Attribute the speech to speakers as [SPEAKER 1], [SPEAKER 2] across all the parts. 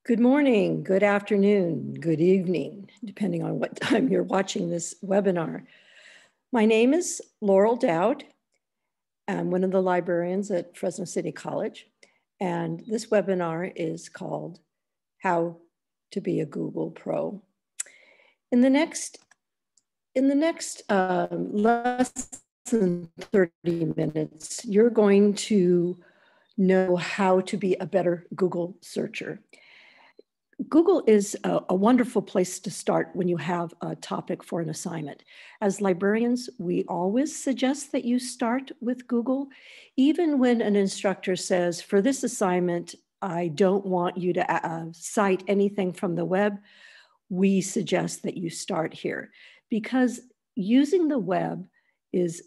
[SPEAKER 1] Good morning, good afternoon, good evening, depending on what time you're watching this webinar. My name is Laurel Doud. I'm one of the librarians at Fresno City College, and this webinar is called How to Be a Google Pro. In the next less than 30 minutes, you're going to know how to be a better Google searcher. Google is a wonderful place to start when you have a topic for an assignment. As librarians, we always suggest that you start with Google, even when an instructor says, for this assignment, I don't want you to cite anything from the web. We suggest that you start here because using the web is,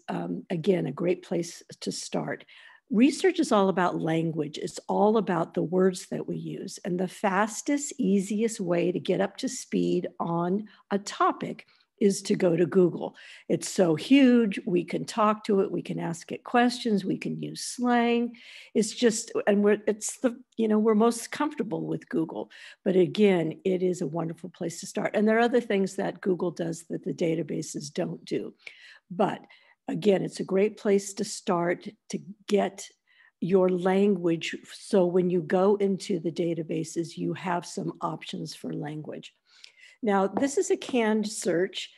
[SPEAKER 1] again, a great place to start. Research is all about language. It's all about the words that we use. And the fastest, easiest way to get up to speed on a topic is to go to Google. It's so huge. We can talk to it. We can ask it questions. We can use slang. It's just, and we're most comfortable with Google. But again, it is a wonderful place to start. And there are other things that Google does that the databases don't do. But again, it's a great place to start to get your language. So when you go into the databases, you have some options for language. Now, this is a canned search.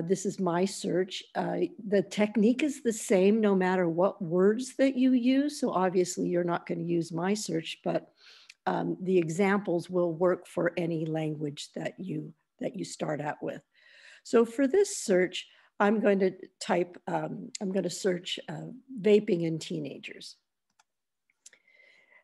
[SPEAKER 1] This is my search. The technique is the same no matter what words that you use. So obviously you're not going to use my search, but the examples will work for any language that you start out with. So for this search, I'm going to search vaping in teenagers.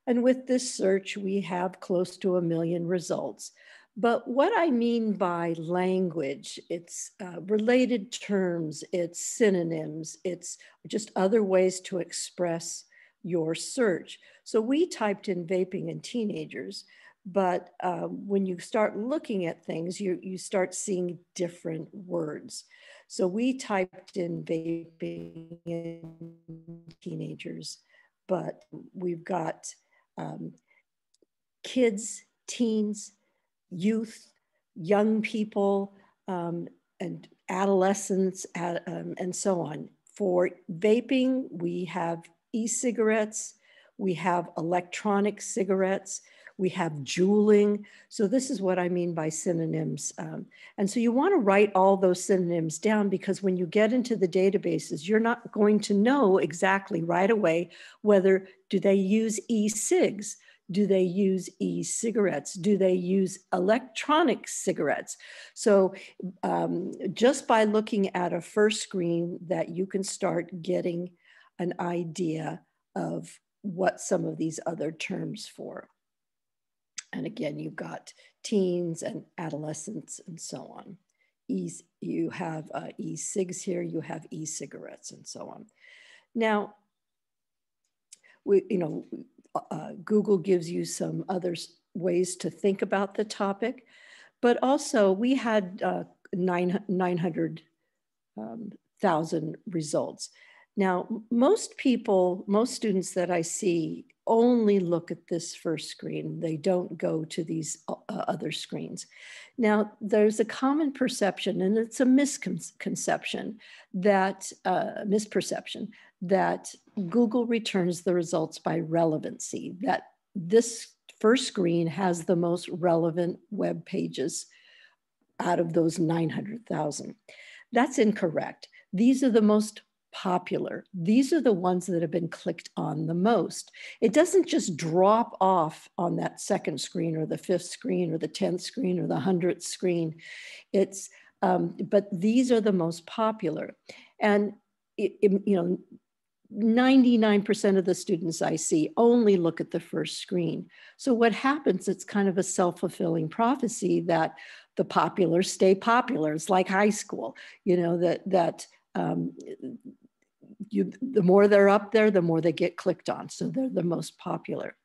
[SPEAKER 1] And with this search, we have close to 1 million results. But what I mean by language, it's related terms, it's synonyms, it's just other ways to express your search. So we typed in vaping in teenagers, but when you start looking at things, you start seeing different words. So we typed in vaping in teenagers, but we've got kids, teens, youth, young people, and adolescents, and so on. For vaping, we have e-cigarettes, we have electronic cigarettes, we have juuling. So this is what I mean by synonyms. And so you want to write all those synonyms down because when you get into the databases, you're not going to know exactly right away whether do they use e-cigs, do they use e-cigarettes, do they use electronic cigarettes. So just by looking at a first screen that you can start getting an idea of what some of these other terms for. And again, you've got teens and adolescents and so on. You have e-cigs here, you have e-cigarettes and so on. Now, Google gives you some other ways to think about the topic, but also we had 900,000 results. Now, most students that I see only look at this first screen. They don't go to these other screens. Now, there's a common perception, and it's a misperception that Google returns the results by relevancy, that this first screen has the most relevant web pages out of those 900,000. That's incorrect. These are the most popular. These are the ones that have been clicked on the most. It doesn't just drop off on that second screen or the 5th screen or the 10th screen or the 100th screen. It's, but these are the most popular. And 99% of the students I see only look at the first screen. So what happens, it's kind of a self-fulfilling prophecy that the popular stay popular. It's like high school, the more they're up there, the more they get clicked on. So they're the most popular.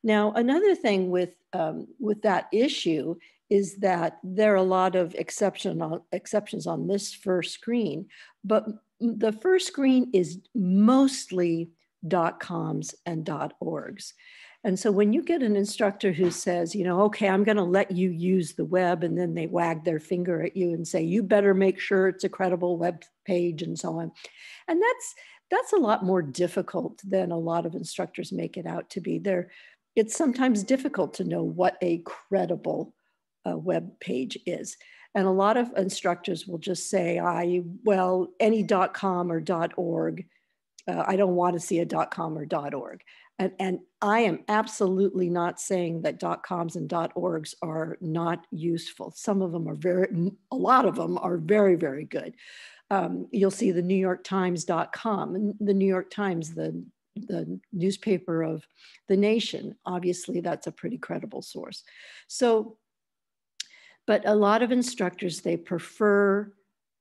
[SPEAKER 1] Now, another thing with that issue is that there are a lot of exceptions on this first screen, but the first screen is mostly .coms and .orgs. And so when you get an instructor who says, you know, okay, I'm going to let you use the web, and then they wag their finger at you and say, you better make sure it's a credible web page and so on. And that's a lot more difficult than a lot of instructors make it out to be. It's sometimes difficult to know what a credible web page is. And a lot of instructors will just say, well, any .com or .org, I don't want to see a .com or .org. And I am absolutely not saying that .coms and .orgs are not useful. Some of them are a lot of them are very, very good. You'll see the NewYorkTimes.com, and the New York Times, the newspaper of the nation. Obviously, that's a pretty credible source. So, but a lot of instructors, they prefer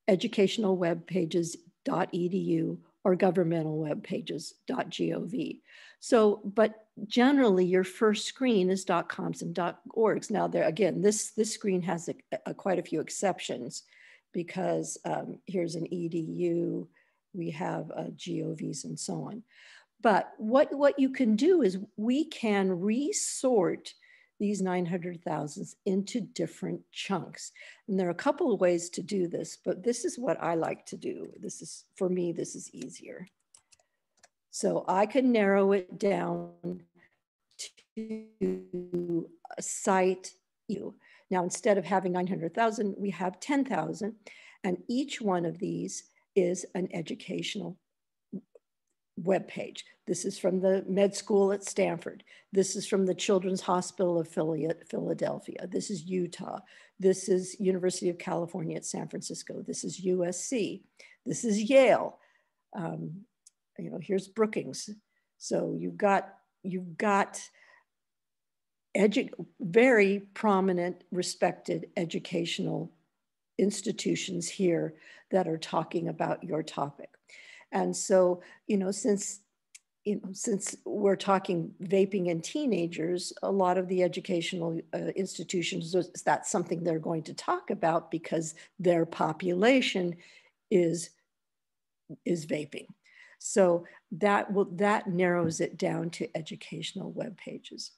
[SPEAKER 1] educational web pages .edu or governmental web pages .gov. So, but generally your first screen is .coms and .orgs. Now there, again, this screen has quite a few exceptions, because here's an edu, we have govs and so on. But what you can do is we can resort these 900,000 into different chunks. And there are a couple of ways to do this, but this is what I like to do. This is, for me, this is easier. So I can narrow it down to a site. Now, instead of having 900,000, we have 10,000. And each one of these is an educational web page. This is from the med school at Stanford. This is from the Children's Hospital of Philadelphia. This is Utah. This is University of California at San Francisco. This is USC. This is Yale. You know, here's Brookings. So you've got very prominent, respected educational institutions here that are talking about your topic. And so, you know, since we're talking vaping in teenagers, a lot of the educational institutions, that's something they're going to talk about because their population is vaping. So that narrows it down to educational web pages.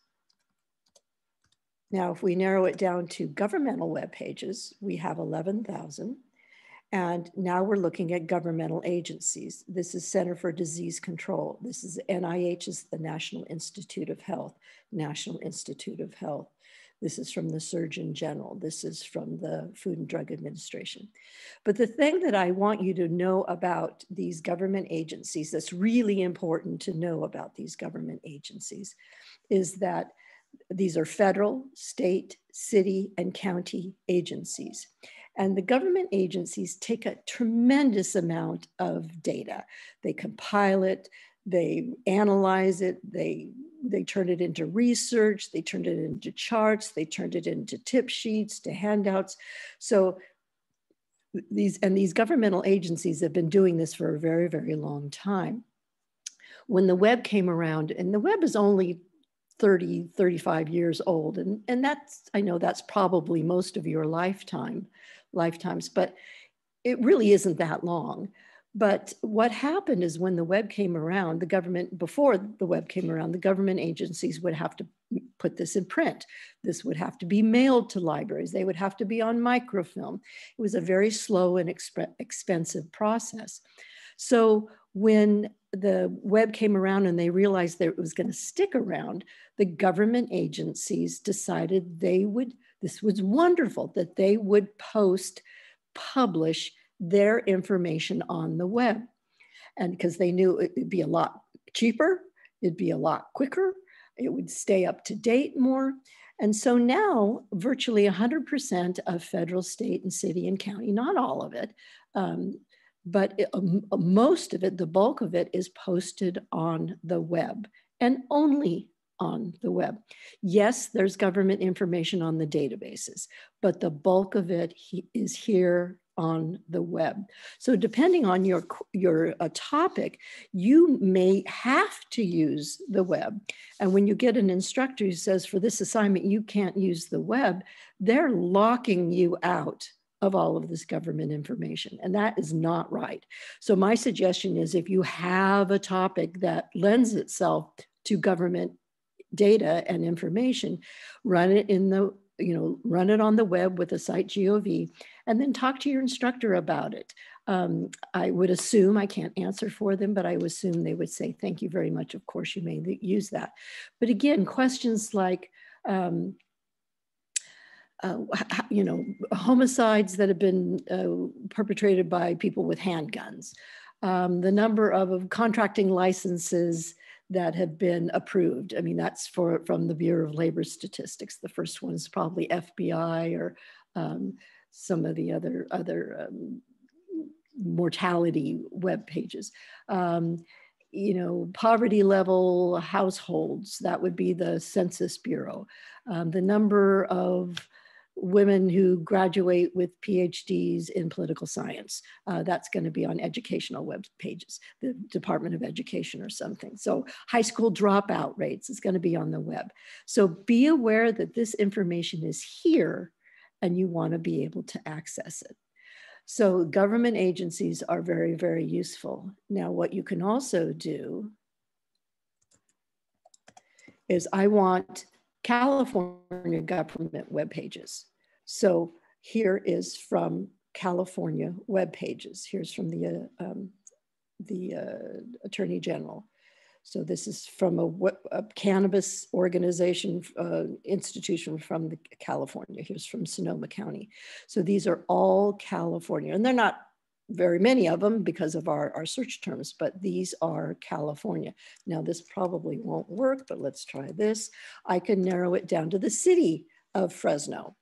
[SPEAKER 1] Now, if we narrow it down to governmental web pages, we have 11,000. And now we're looking at governmental agencies. This is Center for Disease Control. This is NIH, is the National Institute of Health, National Institute of Health. This is from the Surgeon General. This is from the Food and Drug Administration. But the thing that I want you to know about these government agencies, that's really important to know about these government agencies, is that these are federal, state, city, and county agencies. And the government agencies take a tremendous amount of data. They compile it, they analyze it, they turn it into research, they turn it into charts, they turn it into tip sheets, to handouts. So these governmental agencies have been doing this for a very, very long time. When the web came around, and the web is only 30, 35 years old. And that's, I know that's probably most of your lifetimes, but it really isn't that long. But what happened is when the web came around, before the web came around, the government agencies would have to put this in print. This would have to be mailed to libraries. They would have to be on microfilm. It was a very slow and expensive process. So when the web came around and they realized that it was going to stick around, the government agencies decided this was wonderful, that they would publish their information on the web. And because they knew it'd be a lot cheaper, it'd be a lot quicker, it would stay up to date more. And so now virtually 100% of federal, state, and city and county, not all of it, but most of it, the bulk of it, is posted on the web, and only on the web. Yes, there's government information on the databases, but the bulk of it is here on the web. So depending on your topic, you may have to use the web. And when you get an instructor who says, for this assignment, you can't use the web, they're locking you out of all of this government information. And that is not right. So my suggestion is if you have a topic that lends itself to government data and information, run it in the, run it on the web with a site GOV, and then talk to your instructor about it. I would assume, I can't answer for them, but I would assume they would say, thank you very much. Of course, you may use that. But again, questions like, homicides that have bfrom perpetrated by people with handguns, the number of contracting licenses that have been approved. I mean, that's from the Bureau of Labor Statistics. The first one is probably FBI or some of the other mortality web pages. Poverty level households, that would be the Census Bureau. The number of women who graduate with PhDs in political science. That's going to be on educational web pages, the Department of Education or something. So high school dropout rates is going to be on the web. So be aware that this information is here and you want to be able to access it. So government agencies are very, very useful. Now, what you can also do is I want California government web pages. So here is from California web pages. Here's from the Attorney General. So this is from a cannabis organization, institution from California. Here's from Sonoma County. So these are all California, and they're not very many of them because of our search terms, but these are California. Now this probably won't work, but let's try this. I can narrow it down to the city of Fresno.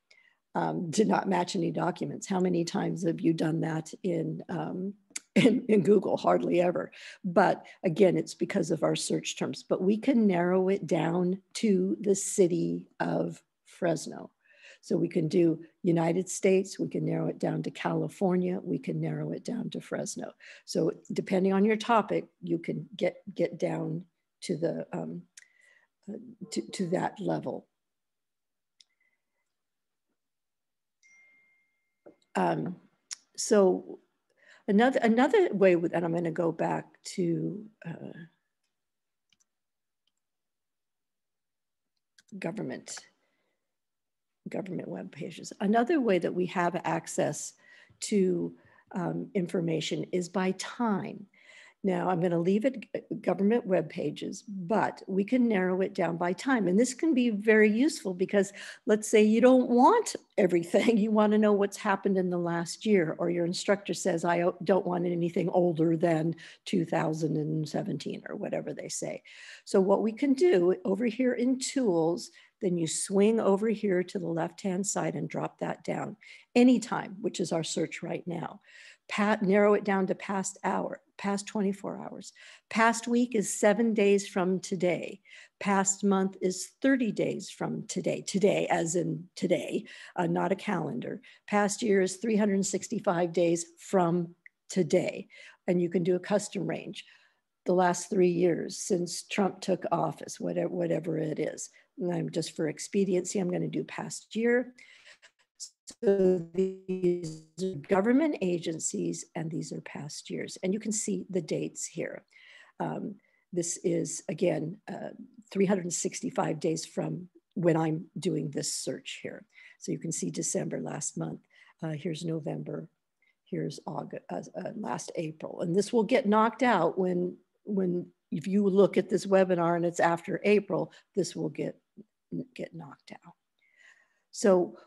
[SPEAKER 1] Did not match any documents. How many times have you done that in Google? Hardly ever. But again, it's because of our search terms, but we can narrow it down to the city of Fresno. So we can do United States, we can narrow it down to California, we can narrow it down to Fresno. So depending on your topic, you can get down to the to that level. So another way, and I'm going to go back to government web pages. Another way that we have access to information is by time. Now I'm going to leave it government web pages, but we can narrow it down by time. And this can be very useful because let's say you don't want everything. You want to know what's happened in the last year, or your instructor says, I don't want anything older than 2017 or whatever they say. So what we can do over here in tools, then you swing over here to the left-hand side and drop that down. Anytime, which is our search right now. Narrow it down to past hour, past 24 hours. Past week is 7 days from today. Past month is 30 days from today. Today, as in today, not a calendar. Past year is 365 days from today. And you can do a custom range. The last 3 years since Trump took office, whatever it is. And I'm just for expediency, I'm going to do past year. So these are government agencies and these are past years. And you can see the dates here. This is, again, 365 days from when I'm doing this search here. So you can see December last month. Here's November. Here's August, last April. And this will get knocked out when if you look at this webinar and it's after April, this will get knocked out. So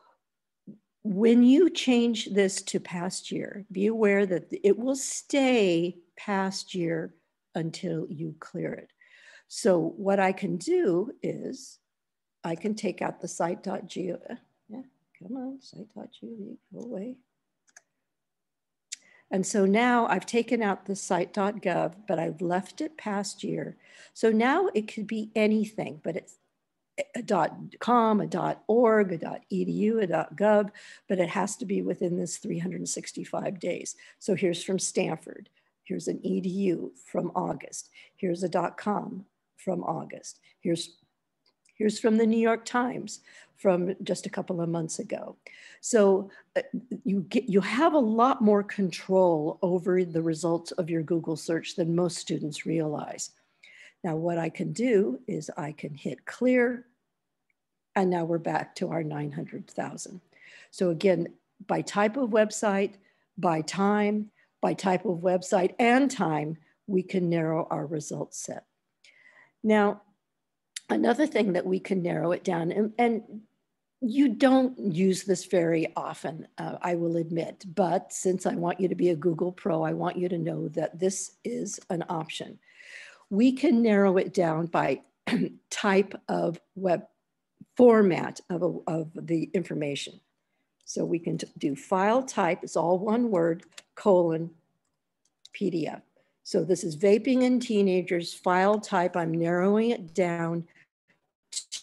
[SPEAKER 1] when you change this to past year, be aware that it will stay past year until you clear it. So what I can do is I can take out the site.gov. Yeah, come on, site.gov, go away. And so now I've taken out the site.gov, but I've left it past year. So now it could be anything, but it's a .com, a .org, a .edu, a .gov, but it has to be within this 365 days. So here's from Stanford. Here's an .edu from August. Here's a .com from August. Here's Here's from the New York Times from just a couple of months ago. So you have a lot more control over the results of your Google search than most students realize. Now, what I can do is I can hit clear, and now we're back to our 900,000. So again, by type of website, by time, by type of website and time, we can narrow our results set. Now, another thing that we can narrow it down, and you don't use this very often, I will admit, but since I want you to be a Google Pro, I want you to know that this is an option. We can narrow it down by type of web format of the information. So we can do file type, it's all one word, colon, PDF. So this is vaping in teenagers, file type, I'm narrowing it down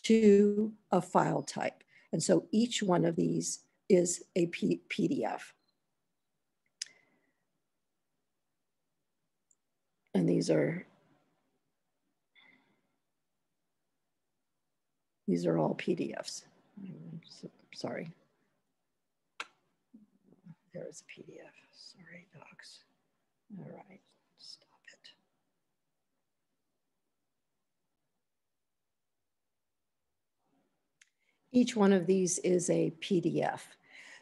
[SPEAKER 1] to a file type. And so each one of these is a PDF. And these are all PDFs. Sorry. There is a PDF. Sorry, docs. All right, stop it. Each one of these is a PDF.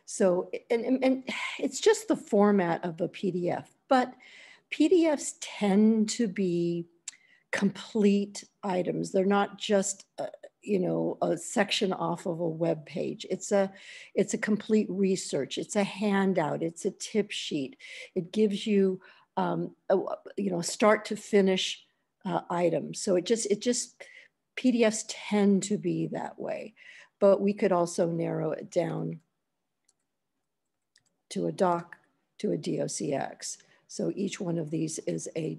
[SPEAKER 1] So, and it's just the format of a PDF, but PDFs tend to be complete items. They're not just, you know, a section off of a web page. It's a complete research. It's a handout. It's a tip sheet. It gives you, you know, start to finish items. So it just PDFs tend to be that way, but we could also narrow it down to a doc, to a docx. So each one of these is a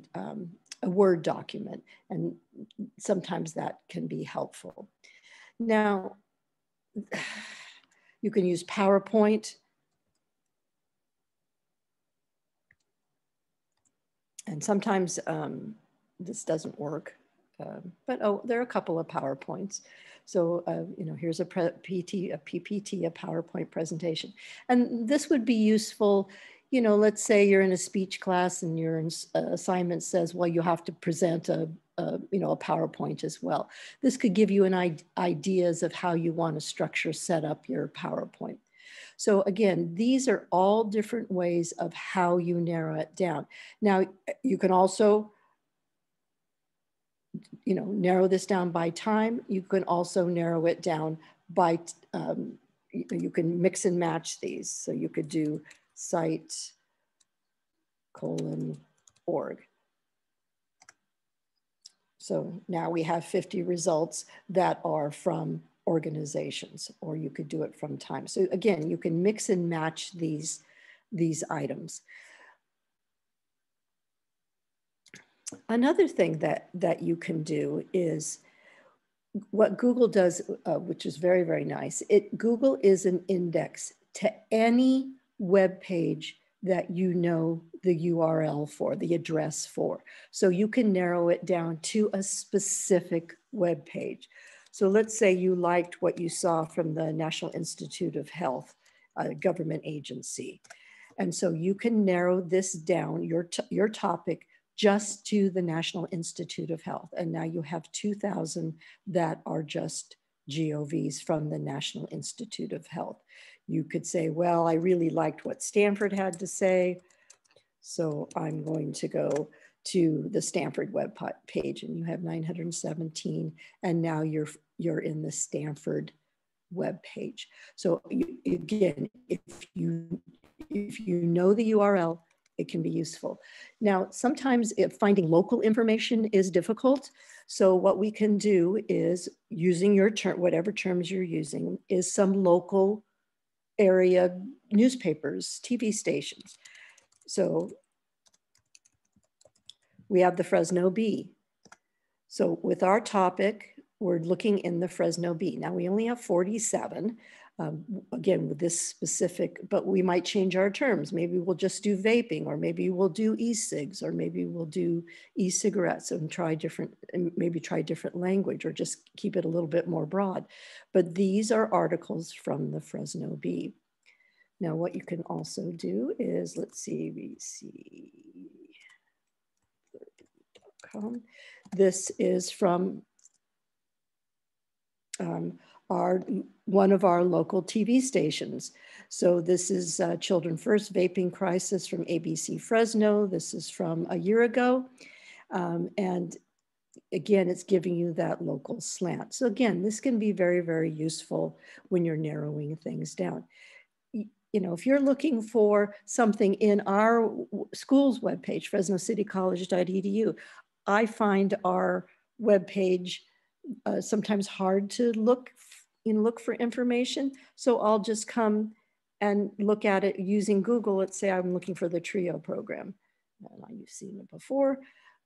[SPEAKER 1] Word document, and sometimes that can be helpful. Now, you can use PowerPoint, and sometimes this doesn't work, but there are a couple of PowerPoints. So, you know, here's a PPT, a PowerPoint presentation. And this would be useful, you know, let's say you're in a speech class and your assignment says, well, you have to present you know, a PowerPoint as well. This could give you an ideas of how you want to set up your PowerPoint. So again, these are all different ways of how you narrow it down. Now, you can also, you know, narrow this down by time. You can also narrow it down by, you can mix and match these. So you could do site : org. So now we have 50 results that are from organizations, or you could do it from time. So again, you can mix and match these items. Another thing that you can do is what Google does, which is very, very nice. Google is an index to any web page that you know the URL for, the address for. So you can narrow it down to a specific web page. So let's say you liked what you saw from the National Institute of Health, a government agency. And so you can narrow this down, your topic, just to the National Institute of Health. And now you have 2,000 that are just GOVs from the National Institute of Health. You could say, well, I really liked what Stanford had to say, so I'm going to go to the Stanford web page, and you have 917, and now you're in the Stanford web page. So again, if you know the URL, it can be useful. Now, sometimes finding local information is difficult. So what we can do is, using your term, whatever terms you're using, is some local area newspapers, TV stations. So we have the Fresno Bee. So with our topic, we're looking in the Fresno Bee. Now we only have 47. Again, with this specific, but we might change our terms. Maybe we'll just do vaping, or maybe we'll do e-cigs, or maybe we'll do e-cigarettes and maybe try different language, or just keep it a little bit more broad. But these are articles from the Fresno Bee. Now, what you can also do is, let's see, vc.com. This is from one of our local TV stations. So this is Children First Vaping Crisis from ABC Fresno. This is from a year ago. And again, it's giving you that local slant. So again, this can be very, very useful when you're narrowing things down. You know, if you're looking for something in our school's webpage, fresnocitycollege.edu, I find our webpage sometimes hard to look for information. So I'll just come and look at it using Google. Let's say I'm looking for the TRIO program. You've seen it before,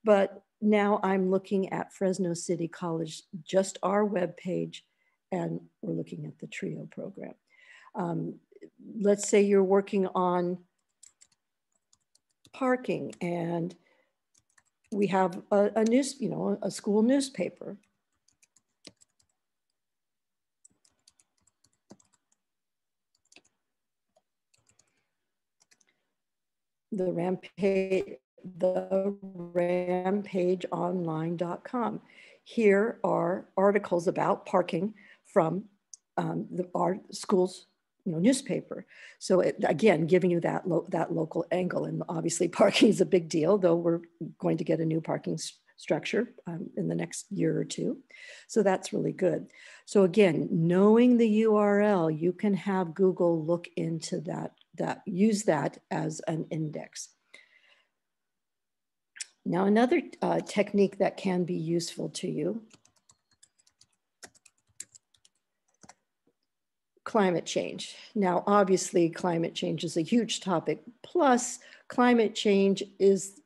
[SPEAKER 1] but now I'm looking at Fresno City College, just our webpage, and we're looking at the TRIO program. Let's say you're working on parking, and we have a school newspaper. The rampageonline.com. Here are articles about parking from our school's newspaper. So again, giving you that local angle. And obviously parking is a big deal, though we're going to get a new parking structure in the next year or two. So that's really good. So again, knowing the URL, you can have Google look into use that as an index. Now, another technique that can be useful to you, climate change. Now, obviously, climate change is a huge topic. Plus, climate change is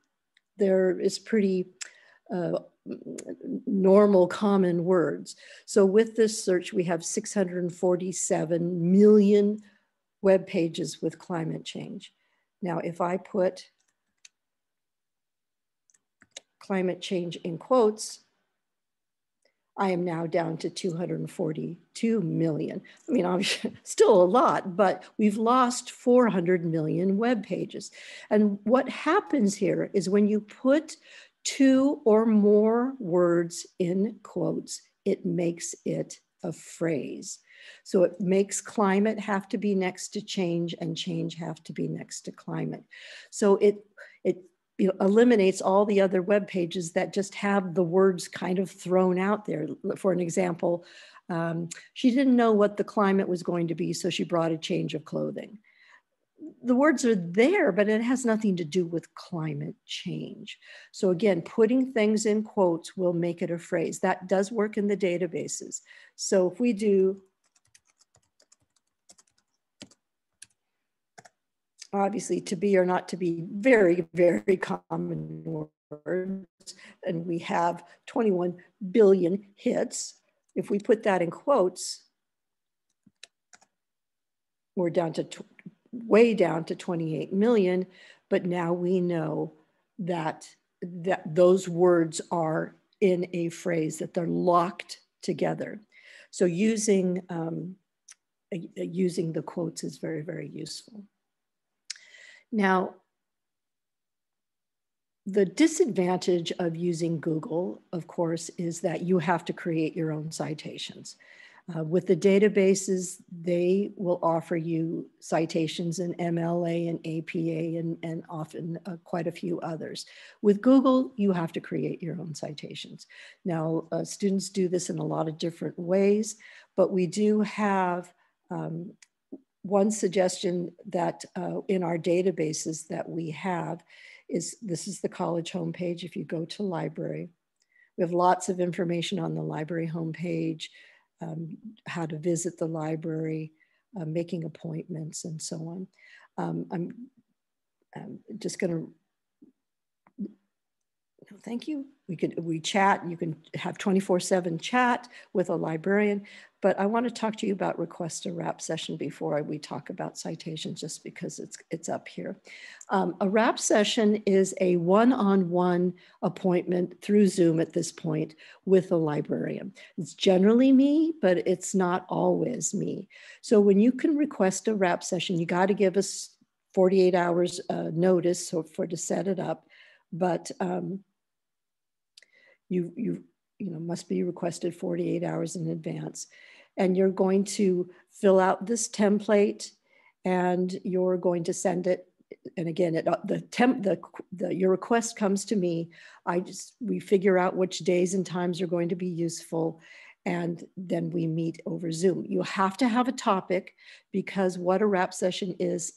[SPEAKER 1] pretty normal, common words. So with this search, we have 647 million web pages with climate change. Now, if I put climate change in quotes, I am now down to 242 million. I mean, obviously still a lot, but we've lost 400 million web pages. And what happens here is when you put 2 or more words in quotes, it makes it a phrase. So it makes climate have to be next to change, and change have to be next to climate. So it eliminates all the other web pages that just have the words kind of thrown out there. For an example, she didn't know what the climate was going to be, so she brought a change of clothing. The words are there, but it has nothing to do with climate change. So again, putting things in quotes will make it a phrase. That does work in the databases. So if we do, obviously, to be or not to be, very, very common words. And we have 21 billion hits. If we put that in quotes, we're down to way down to 28 million. But now we know that those words are in a phrase, that they're locked together. So using the quotes is very, very useful. Now, the disadvantage of using Google, of course, is that you have to create your own citations. With the databases, they will offer you citations in MLA and APA and often quite a few others. With Google, you have to create your own citations. Now, students do this in a lot of different ways, but we do have one suggestion that in our databases that we have is, this is the college homepage. If you go to library, we have lots of information on the library homepage, how to visit the library, making appointments, and so on. I'm just going to No, thank you. We chat, you can have 24/7 chat with a librarian, but I want to talk to you about request a wrap session before we talk about citations, just because it's up here. A wrap session is a one-on-one appointment through Zoom at this point with a librarian. It's generally me, but it's not always me. So when you can request a wrap session, you got to give us 48 hours notice to set it up, but you must be requested 48 hours in advance. And you're going to fill out this template and you're going to send it. And again, your request comes to me. We figure out which days and times are going to be useful. And then we meet over Zoom. You have to have a topic, because what a wrap session is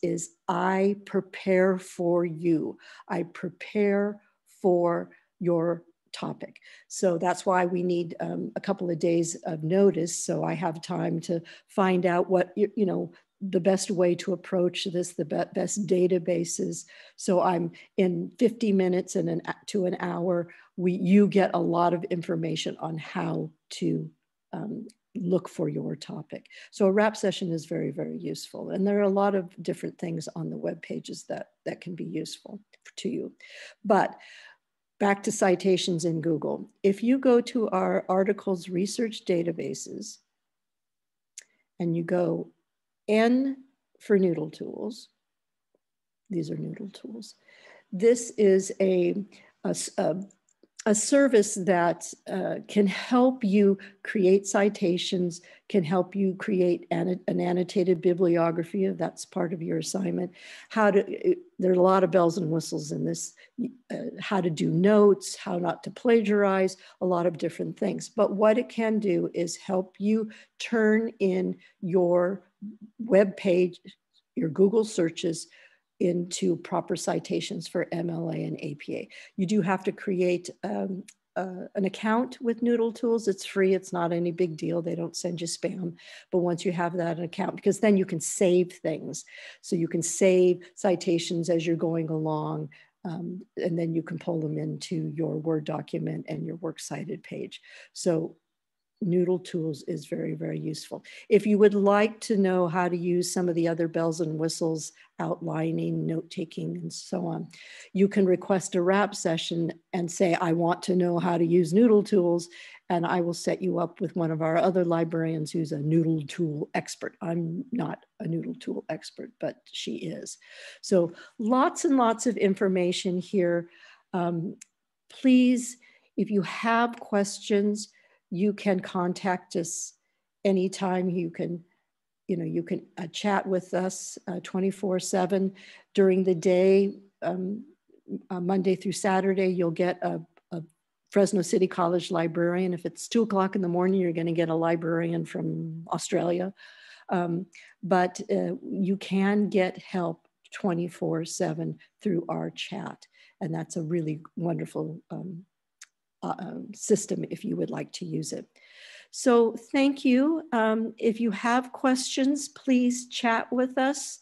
[SPEAKER 1] I prepare for you. I prepare for your topic. So that's why we need a couple of days of notice. So I have time to find out what, the best way to approach this, the best databases. So I'm in 50 minutes and to an hour, you get a lot of information on how to look for your topic. So a wrap session is very, very useful. And there are a lot of different things on the web pages that can be useful to you. But back to citations in Google. If you go to our articles research databases and you go N for Noodle Tools, these are Noodle Tools. This is a service that can help you create citations, can help you create an annotated bibliography, if that's part of your assignment. There are a lot of bells and whistles in this, how to do notes, how not to plagiarize, a lot of different things. But what it can do is help you turn in your web page, your Google searches, into proper citations for MLA and APA. You do have to create an account with Noodle Tools. It's free, it's not any big deal. They don't send you spam. But once you have that account, because then you can save things. So you can save citations as you're going along, and then you can pull them into your Word document and your works cited page. So Noodle Tools is very, very useful. If you would like to know how to use some of the other bells and whistles, outlining, note-taking, and so on, you can request a wrap session and say, I want to know how to use Noodle Tools, and I will set you up with one of our other librarians who's a Noodle Tool expert. I'm not a Noodle Tool expert, but she is. So lots and lots of information here. Please, if you have questions, you can contact us anytime. You can chat with us 24/7 during the day. Monday through Saturday, you'll get a Fresno City College librarian. If it's 2 o'clock in the morning, you're going to get a librarian from Australia. But you can get help 24/7 through our chat. And that's a really wonderful system if you would like to use it. So thank you. If you have questions, please chat with us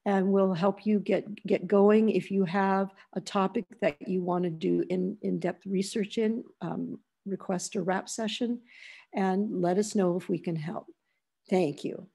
[SPEAKER 1] and we'll help you get going. If you have a topic that you want to do in-depth research in, request a wrap session and let us know if we can help. Thank you.